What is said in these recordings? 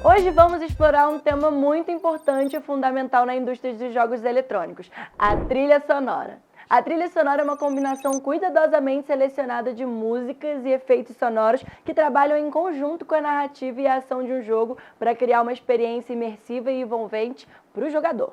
Hoje vamos explorar um tema muito importante e fundamental na indústria dos jogos eletrônicos, a trilha sonora. A trilha sonora é uma combinação cuidadosamente selecionada de músicas e efeitos sonoros que trabalham em conjunto com a narrativa e a ação de um jogo para criar uma experiência imersiva e envolvente para o jogador.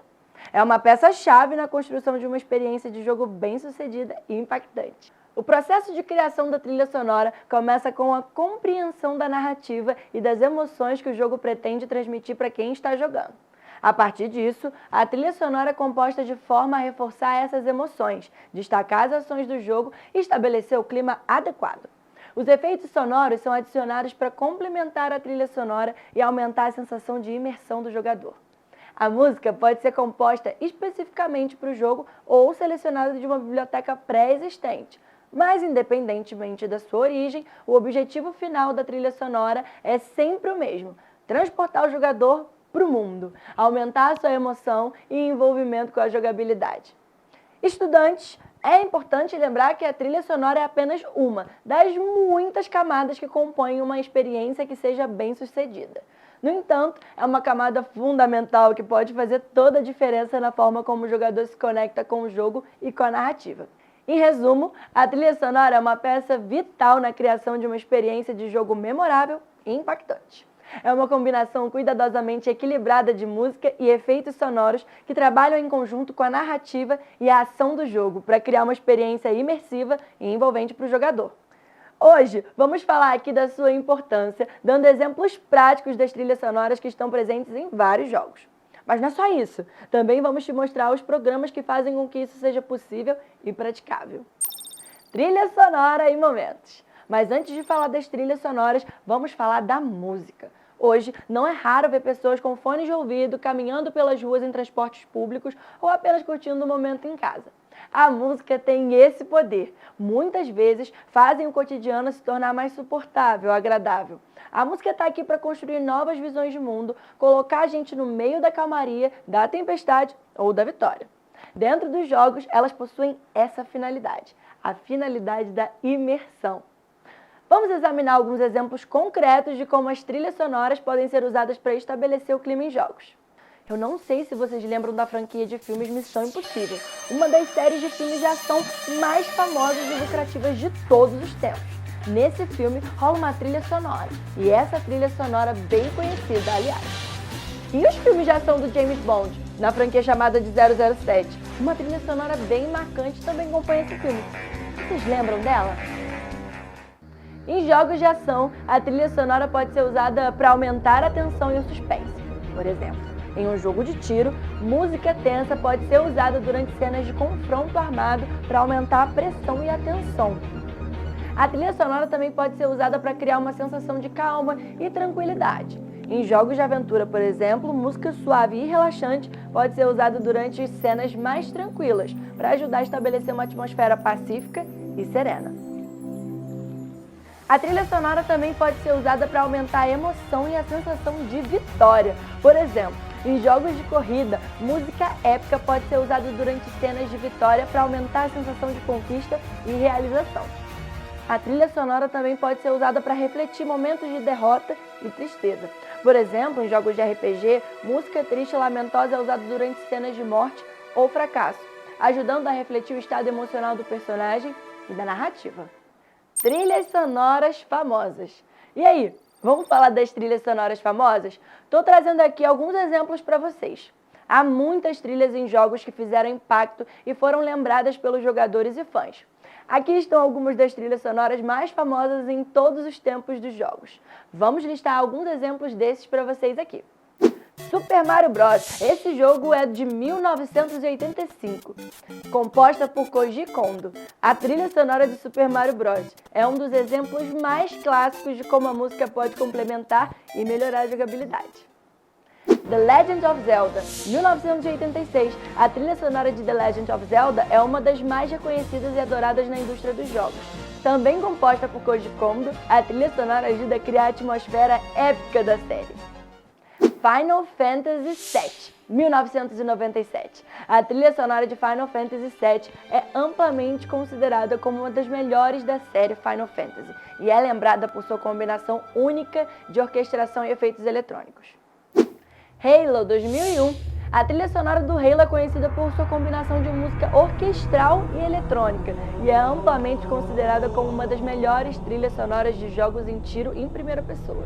É uma peça-chave na construção de uma experiência de jogo bem-sucedida e impactante. O processo de criação da trilha sonora começa com a compreensão da narrativa e das emoções que o jogo pretende transmitir para quem está jogando. A partir disso, a trilha sonora é composta de forma a reforçar essas emoções, destacar as ações do jogo e estabelecer o clima adequado. Os efeitos sonoros são adicionados para complementar a trilha sonora e aumentar a sensação de imersão do jogador. A música pode ser composta especificamente para o jogo ou selecionada de uma biblioteca pré-existente. Mas, independentemente da sua origem, o objetivo final da trilha sonora é sempre o mesmo: transportar o jogador para o mundo, aumentar a sua emoção e envolvimento com a jogabilidade. Estudantes, é importante lembrar que a trilha sonora é apenas uma das muitas camadas que compõem uma experiência que seja bem-sucedida. No entanto, é uma camada fundamental que pode fazer toda a diferença na forma como o jogador se conecta com o jogo e com a narrativa. Em resumo, a trilha sonora é uma peça vital na criação de uma experiência de jogo memorável e impactante. É uma combinação cuidadosamente equilibrada de música e efeitos sonoros que trabalham em conjunto com a narrativa e a ação do jogo para criar uma experiência imersiva e envolvente para o jogador. Hoje, vamos falar aqui da sua importância, dando exemplos práticos das trilhas sonoras que estão presentes em vários jogos. Mas não é só isso, também vamos te mostrar os programas que fazem com que isso seja possível e praticável. Trilha sonora e momentos. Mas antes de falar das trilhas sonoras, vamos falar da música. Hoje, não é raro ver pessoas com fones de ouvido caminhando pelas ruas em transportes públicos ou apenas curtindo o momento em casa. A música tem esse poder. Muitas vezes fazem o cotidiano se tornar mais suportável, agradável. A música está aqui para construir novas visões de mundo, colocar a gente no meio da calmaria, da tempestade ou da vitória. Dentro dos jogos, elas possuem essa finalidade, a finalidade da imersão. Vamos examinar alguns exemplos concretos de como as trilhas sonoras podem ser usadas para estabelecer o clima em jogos. Eu não sei se vocês lembram da franquia de filmes Missão Impossível, uma das séries de filmes de ação mais famosas e lucrativas de todos os tempos. Nesse filme rola uma trilha sonora, e essa trilha sonora bem conhecida, aliás. E os filmes de ação do James Bond, na franquia chamada de 007, uma trilha sonora bem marcante também compõe esse filme. Vocês lembram dela? Em jogos de ação, a trilha sonora pode ser usada para aumentar a tensão e o suspense. Por exemplo, em um jogo de tiro, música tensa pode ser usada durante cenas de confronto armado para aumentar a pressão e a tensão. A trilha sonora também pode ser usada para criar uma sensação de calma e tranquilidade. Em jogos de aventura, por exemplo, música suave e relaxante pode ser usada durante cenas mais tranquilas, para ajudar a estabelecer uma atmosfera pacífica e serena. A trilha sonora também pode ser usada para aumentar a emoção e a sensação de vitória. Por exemplo, em jogos de corrida, música épica pode ser usada durante cenas de vitória para aumentar a sensação de conquista e realização. A trilha sonora também pode ser usada para refletir momentos de derrota e tristeza. Por exemplo, em jogos de RPG, música triste e lamentosa é usada durante cenas de morte ou fracasso, ajudando a refletir o estado emocional do personagem e da narrativa. Trilhas sonoras famosas. E aí, vamos falar das trilhas sonoras famosas? Estou trazendo aqui alguns exemplos para vocês. Há muitas trilhas em jogos que fizeram impacto e foram lembradas pelos jogadores e fãs. Aqui estão algumas das trilhas sonoras mais famosas em todos os tempos dos jogos. Vamos listar alguns exemplos desses para vocês aqui. Super Mario Bros. Esse jogo é de 1985, composta por Koji Kondo. A trilha sonora de Super Mario Bros. É um dos exemplos mais clássicos de como a música pode complementar e melhorar a jogabilidade. The Legend of Zelda, 1986. A trilha sonora de The Legend of Zelda é uma das mais reconhecidas e adoradas na indústria dos jogos. Também composta por Koji Kondo, a trilha sonora ajuda a criar a atmosfera épica da série. Final Fantasy VII, 1997. A trilha sonora de Final Fantasy VII é amplamente considerada como uma das melhores da série Final Fantasy e é lembrada por sua combinação única de orquestração e efeitos eletrônicos. Halo 2001. A trilha sonora do Halo é conhecida por sua combinação de música orquestral e eletrônica e é amplamente considerada como uma das melhores trilhas sonoras de jogos em tiro em primeira pessoa.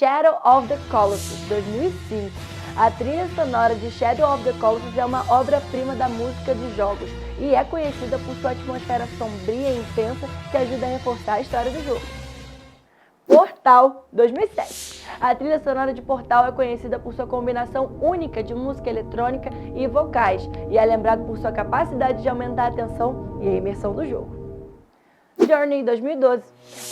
Shadow of the Colossus, 2005. A trilha sonora de Shadow of the Colossus é uma obra-prima da música de jogos e é conhecida por sua atmosfera sombria e intensa que ajuda a reforçar a história do jogo. Portal, 2007. A trilha sonora de Portal é conhecida por sua combinação única de música eletrônica e vocais e é lembrado por sua capacidade de aumentar a tensão e a imersão do jogo. Journey, 2012.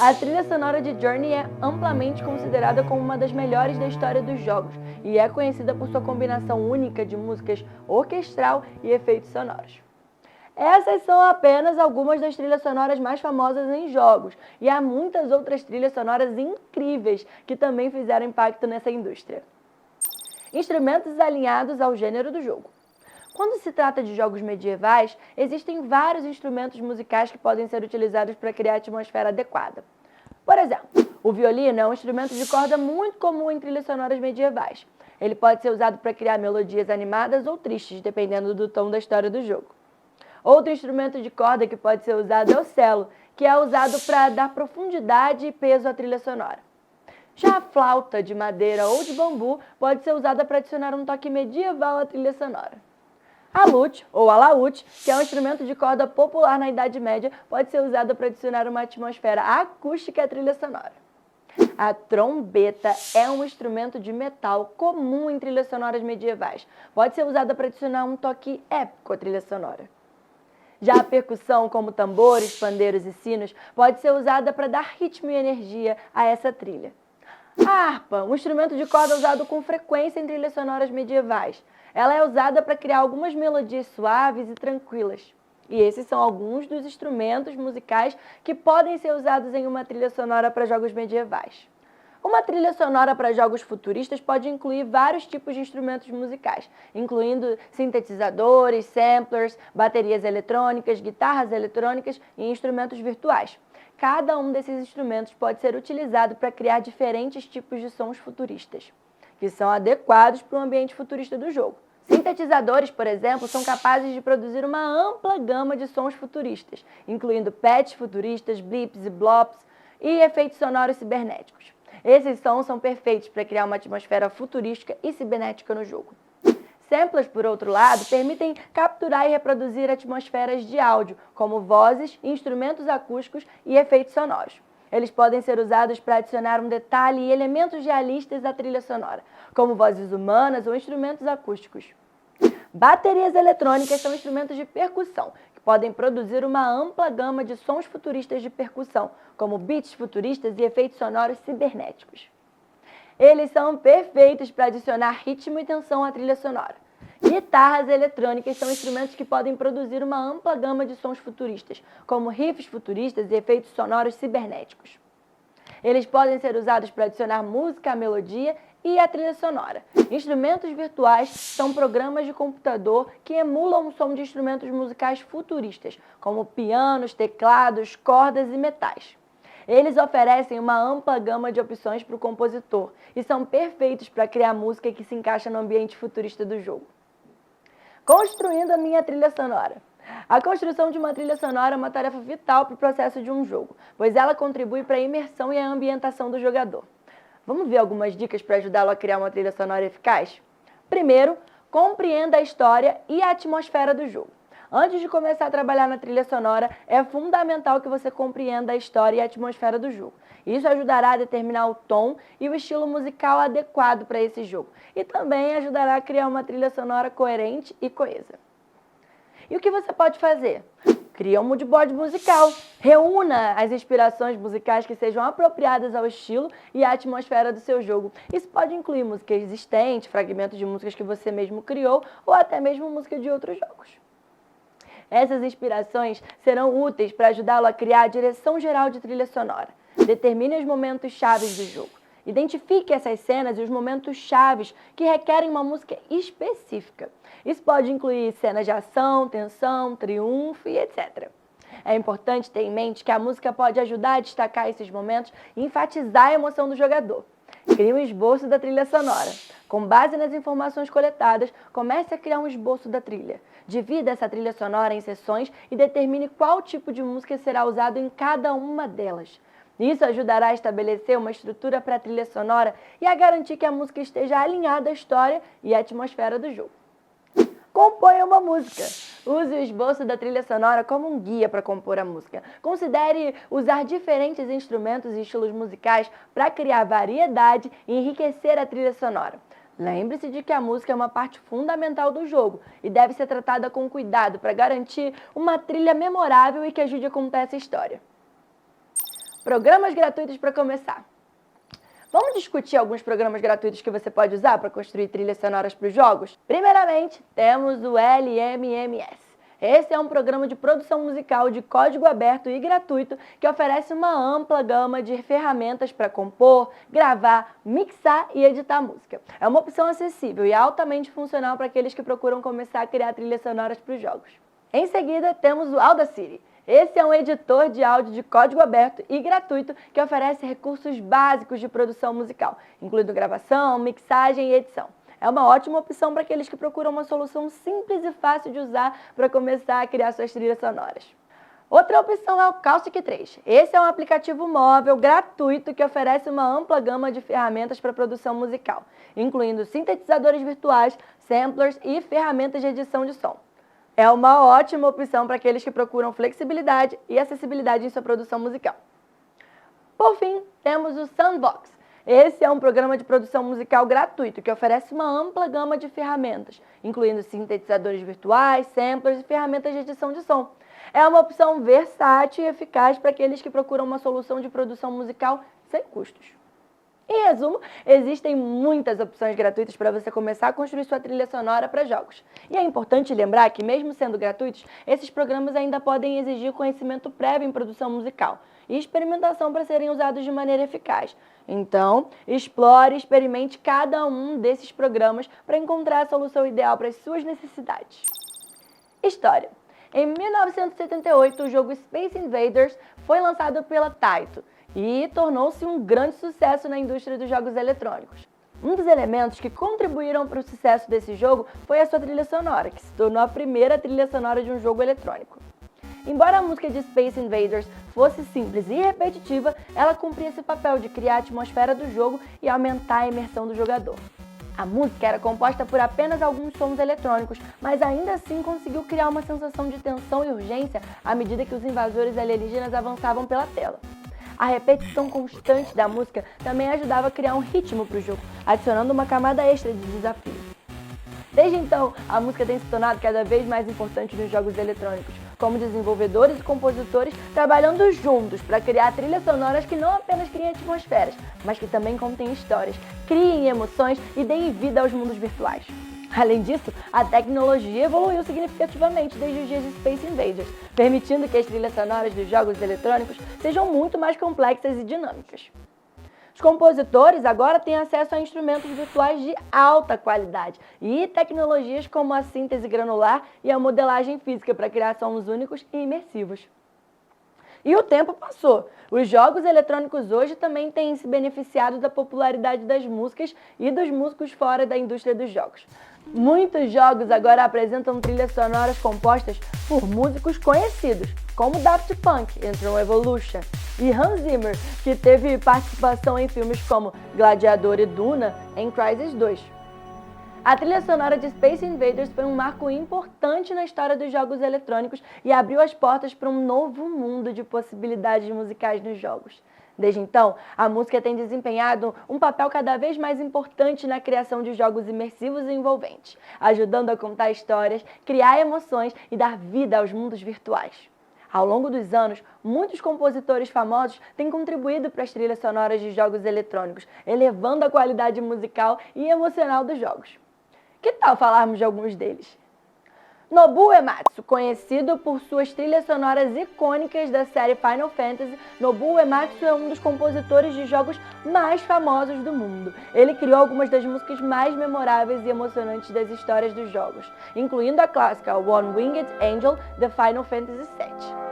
A trilha sonora de Journey é amplamente considerada como uma das melhores da história dos jogos e é conhecida por sua combinação única de músicas orquestral e efeitos sonoros. Essas são apenas algumas das trilhas sonoras mais famosas em jogos, e há muitas outras trilhas sonoras incríveis que também fizeram impacto nessa indústria. Instrumentos alinhados ao gênero do jogo. Quando se trata de jogos medievais, existem vários instrumentos musicais que podem ser utilizados para criar a atmosfera adequada. Por exemplo, o violino é um instrumento de corda muito comum em trilhas sonoras medievais. Ele pode ser usado para criar melodias animadas ou tristes, dependendo do tom da história do jogo. Outro instrumento de corda que pode ser usado é o cello, que é usado para dar profundidade e peso à trilha sonora. Já a flauta de madeira ou de bambu pode ser usada para adicionar um toque medieval à trilha sonora. A lute, ou alaúde, que é um instrumento de corda popular na Idade Média, pode ser usada para adicionar uma atmosfera acústica à trilha sonora. A trombeta é um instrumento de metal comum em trilhas sonoras medievais. Pode ser usada para adicionar um toque épico à trilha sonora. Já a percussão, como tambores, pandeiros e sinos, pode ser usada para dar ritmo e energia a essa trilha. A harpa, um instrumento de corda usado com frequência em trilhas sonoras medievais. Ela é usada para criar algumas melodias suaves e tranquilas. E esses são alguns dos instrumentos musicais que podem ser usados em uma trilha sonora para jogos medievais. Uma trilha sonora para jogos futuristas pode incluir vários tipos de instrumentos musicais, incluindo sintetizadores, samplers, baterias eletrônicas, guitarras eletrônicas e instrumentos virtuais. Cada um desses instrumentos pode ser utilizado para criar diferentes tipos de sons futuristas, que são adequados para o ambiente futurista do jogo. Sintetizadores, por exemplo, são capazes de produzir uma ampla gama de sons futuristas, incluindo pads futuristas, blips e blops e efeitos sonoros cibernéticos. Esses sons são perfeitos para criar uma atmosfera futurística e cibernética no jogo. Samplers, por outro lado, permitem capturar e reproduzir atmosferas de áudio, como vozes, instrumentos acústicos e efeitos sonoros. Eles podem ser usados para adicionar um detalhe e elementos realistas à trilha sonora, como vozes humanas ou instrumentos acústicos. Baterias eletrônicas são instrumentos de percussão, que podem produzir uma ampla gama de sons futuristas de percussão, como beats futuristas e efeitos sonoros cibernéticos. Eles são perfeitos para adicionar ritmo e tensão à trilha sonora. Guitarras eletrônicas são instrumentos que podem produzir uma ampla gama de sons futuristas, como riffs futuristas e efeitos sonoros cibernéticos. Eles podem ser usados para adicionar música à melodia e à trilha sonora. Instrumentos virtuais são programas de computador que emulam o som de instrumentos musicais futuristas, como pianos, teclados, cordas e metais. Eles oferecem uma ampla gama de opções para o compositor e são perfeitos para criar música que se encaixa no ambiente futurista do jogo. Construindo a minha trilha sonora. A construção de uma trilha sonora é uma tarefa vital para o processo de um jogo, pois ela contribui para a imersão e a ambientação do jogador. Vamos ver algumas dicas para ajudá-lo a criar uma trilha sonora eficaz? Primeiro, compreenda a história e a atmosfera do jogo. Antes de começar a trabalhar na trilha sonora, é fundamental que você compreenda a história e a atmosfera do jogo. Isso ajudará a determinar o tom e o estilo musical adequado para esse jogo. E também ajudará a criar uma trilha sonora coerente e coesa. E o que você pode fazer? Cria um moodboard musical. Reúna as inspirações musicais que sejam apropriadas ao estilo e à atmosfera do seu jogo. Isso pode incluir música existente, fragmentos de músicas que você mesmo criou ou até mesmo música de outros jogos. Essas inspirações serão úteis para ajudá-lo a criar a direção geral de trilha sonora. Determine os momentos chaves do jogo. Identifique essas cenas e os momentos chaves que requerem uma música específica. Isso pode incluir cenas de ação, tensão, triunfo e etc. É importante ter em mente que a música pode ajudar a destacar esses momentos e enfatizar a emoção do jogador. Crie um esboço da trilha sonora. Com base nas informações coletadas, comece a criar um esboço da trilha. Divida essa trilha sonora em seções e determine qual tipo de música será usado em cada uma delas. Isso ajudará a estabelecer uma estrutura para a trilha sonora e a garantir que a música esteja alinhada à história e à atmosfera do jogo. Componha uma música. Use o esboço da trilha sonora como um guia para compor a música. Considere usar diferentes instrumentos e estilos musicais para criar variedade e enriquecer a trilha sonora. Lembre-se de que a música é uma parte fundamental do jogo e deve ser tratada com cuidado para garantir uma trilha memorável e que ajude a contar essa história. Programas gratuitos para começar. Vamos discutir alguns programas gratuitos que você pode usar para construir trilhas sonoras para os jogos? Primeiramente, temos o LMMS. Esse é um programa de produção musical de código aberto e gratuito que oferece uma ampla gama de ferramentas para compor, gravar, mixar e editar música. É uma opção acessível e altamente funcional para aqueles que procuram começar a criar trilhas sonoras para os jogos. Em seguida, temos o Audacity. Esse é um editor de áudio de código aberto e gratuito que oferece recursos básicos de produção musical, incluindo gravação, mixagem e edição. É uma ótima opção para aqueles que procuram uma solução simples e fácil de usar para começar a criar suas trilhas sonoras. Outra opção é o Caustic 3. Esse é um aplicativo móvel gratuito que oferece uma ampla gama de ferramentas para produção musical, incluindo sintetizadores virtuais, samplers e ferramentas de edição de som. É uma ótima opção para aqueles que procuram flexibilidade e acessibilidade em sua produção musical. Por fim, temos o Sandbox. Esse é um programa de produção musical gratuito que oferece uma ampla gama de ferramentas, incluindo sintetizadores virtuais, samplers e ferramentas de edição de som. É uma opção versátil e eficaz para aqueles que procuram uma solução de produção musical sem custos. Em resumo, existem muitas opções gratuitas para você começar a construir sua trilha sonora para jogos. E é importante lembrar que, mesmo sendo gratuitos, esses programas ainda podem exigir conhecimento prévio em produção musical e experimentação para serem usados de maneira eficaz. Então, explore e experimente cada um desses programas para encontrar a solução ideal para as suas necessidades. História. Em 1978, o jogo Space Invaders foi lançado pela Taito e tornou-se um grande sucesso na indústria dos jogos eletrônicos. Um dos elementos que contribuíram para o sucesso desse jogo foi a sua trilha sonora, que se tornou a primeira trilha sonora de um jogo eletrônico. Embora a música de Space Invaders fosse simples e repetitiva, ela cumpria esse papel de criar a atmosfera do jogo e aumentar a imersão do jogador. A música era composta por apenas alguns sons eletrônicos, mas ainda assim conseguiu criar uma sensação de tensão e urgência à medida que os invasores alienígenas avançavam pela tela. A repetição constante da música também ajudava a criar um ritmo para o jogo, adicionando uma camada extra de desafio. Desde então, a música tem se tornado cada vez mais importante nos jogos eletrônicos, como desenvolvedores e compositores trabalhando juntos para criar trilhas sonoras que não apenas criem atmosferas, mas que também contem histórias, criem emoções e deem vida aos mundos virtuais. Além disso, a tecnologia evoluiu significativamente desde os dias de Space Invaders, permitindo que as trilhas sonoras dos jogos eletrônicos sejam muito mais complexas e dinâmicas. Os compositores agora têm acesso a instrumentos virtuais de alta qualidade e tecnologias como a síntese granular e a modelagem física para criar sons únicos e imersivos. E o tempo passou. Os jogos eletrônicos hoje também têm se beneficiado da popularidade das músicas e dos músicos fora da indústria dos jogos. Muitos jogos agora apresentam trilhas sonoras compostas por músicos conhecidos, como Daft Punk em Tron Evolution e Hans Zimmer, que teve participação em filmes como Gladiador e Duna em Crysis 2. A trilha sonora de Space Invaders foi um marco importante na história dos jogos eletrônicos e abriu as portas para um novo mundo de possibilidades musicais nos jogos. Desde então, a música tem desempenhado um papel cada vez mais importante na criação de jogos imersivos e envolventes, ajudando a contar histórias, criar emoções e dar vida aos mundos virtuais. Ao longo dos anos, muitos compositores famosos têm contribuído para as trilhas sonoras de jogos eletrônicos, elevando a qualidade musical e emocional dos jogos. Que tal falarmos de alguns deles? Nobuo Uematsu, conhecido por suas trilhas sonoras icônicas da série Final Fantasy, Nobuo Uematsu é um dos compositores de jogos mais famosos do mundo. Ele criou algumas das músicas mais memoráveis e emocionantes das histórias dos jogos, incluindo a clássica One Winged Angel de Final Fantasy VII.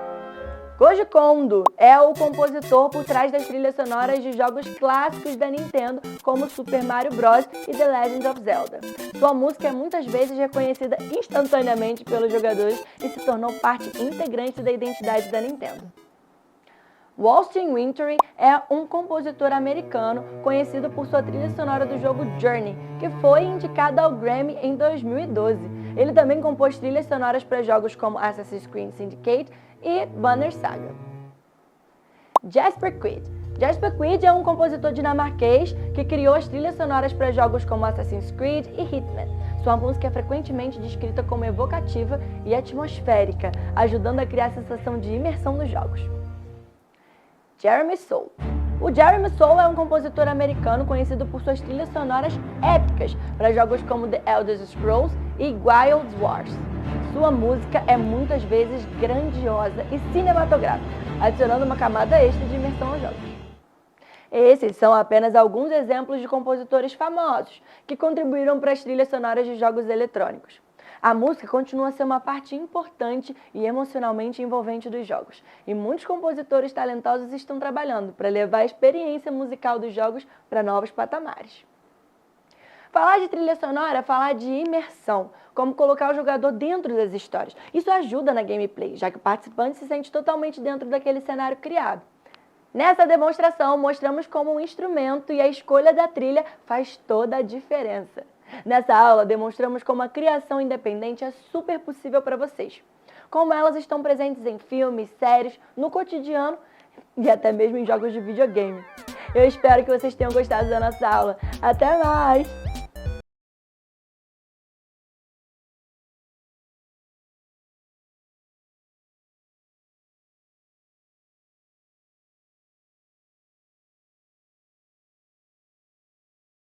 Koji Kondo é o compositor por trás das trilhas sonoras de jogos clássicos da Nintendo, como Super Mario Bros. E The Legend of Zelda. Sua música é muitas vezes reconhecida instantaneamente pelos jogadores e se tornou parte integrante da identidade da Nintendo. Austin Wintory é um compositor americano conhecido por sua trilha sonora do jogo Journey, que foi indicada ao Grammy em 2012. Ele também compôs trilhas sonoras para jogos como Assassin's Creed Syndicate e Banner Saga. Jasper Quid. Jasper Quid é um compositor dinamarquês que criou as trilhas sonoras para jogos como Assassin's Creed e Hitman. Sua música é frequentemente descrita como evocativa e atmosférica, ajudando a criar a sensação de imersão nos jogos. Jeremy Soule. O Jeremy Soule é um compositor americano conhecido por suas trilhas sonoras épicas para jogos como The Elder Scrolls e Guild Wars. Sua música é muitas vezes grandiosa e cinematográfica, adicionando uma camada extra de imersão aos jogos. Esses são apenas alguns exemplos de compositores famosos que contribuíram para as trilhas sonoras de jogos eletrônicos. A música continua a ser uma parte importante e emocionalmente envolvente dos jogos, e muitos compositores talentosos estão trabalhando para levar a experiência musical dos jogos para novos patamares. Falar de trilha sonora é falar de imersão, como colocar o jogador dentro das histórias. Isso ajuda na gameplay, já que o participante se sente totalmente dentro daquele cenário criado. Nessa demonstração, mostramos como um instrumento e a escolha da trilha faz toda a diferença. Nessa aula, demonstramos como a criação independente é super possível para vocês. Como elas estão presentes em filmes, séries, no cotidiano e até mesmo em jogos de videogame. Eu espero que vocês tenham gostado da nossa aula. Até mais!